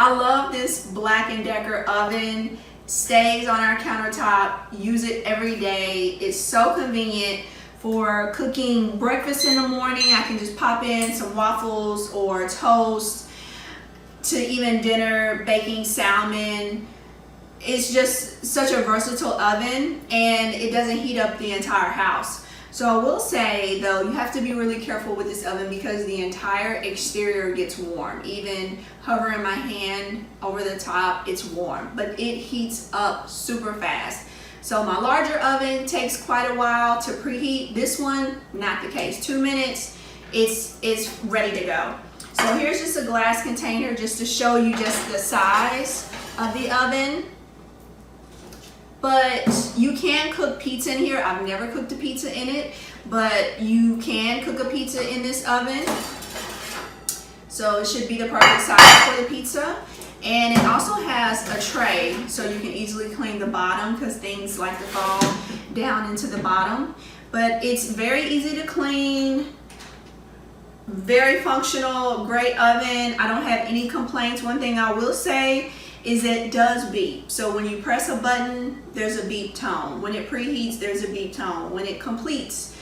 I love this Black & Decker oven. Stays on our countertop, use it every day. It's so convenient for cooking breakfast in the morning. I can just pop in some waffles or toast, to even dinner, baking salmon. It's just such a versatile oven, and it doesn't heat up the entire house. So I will say though, you have to be really careful with this oven because the entire exterior gets warm. Even hovering my hand over the top, it's warm, but it heats up super fast. So my larger oven takes quite a while to preheat. This one, not the case. 2 minutes, it's ready to go. So here's just a glass container just to show you just the size of the oven. But you can cook pizza in here. I've never cooked a pizza in it, but you can cook a pizza in this oven. So it should be the perfect size for the pizza. And it also has a tray, so you can easily clean the bottom because things like to fall down into the bottom. But it's very easy to clean, very functional, great oven. I don't have any complaints. One thing I will say is it does beep. So when you press a button, there's a beep tone. When it preheats, there's a beep tone. When it completes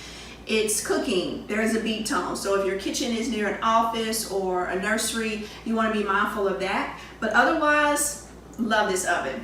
its cooking, there's a beep tone. So if your kitchen is near an office or a nursery, you want to be mindful of that. But otherwise, love this oven.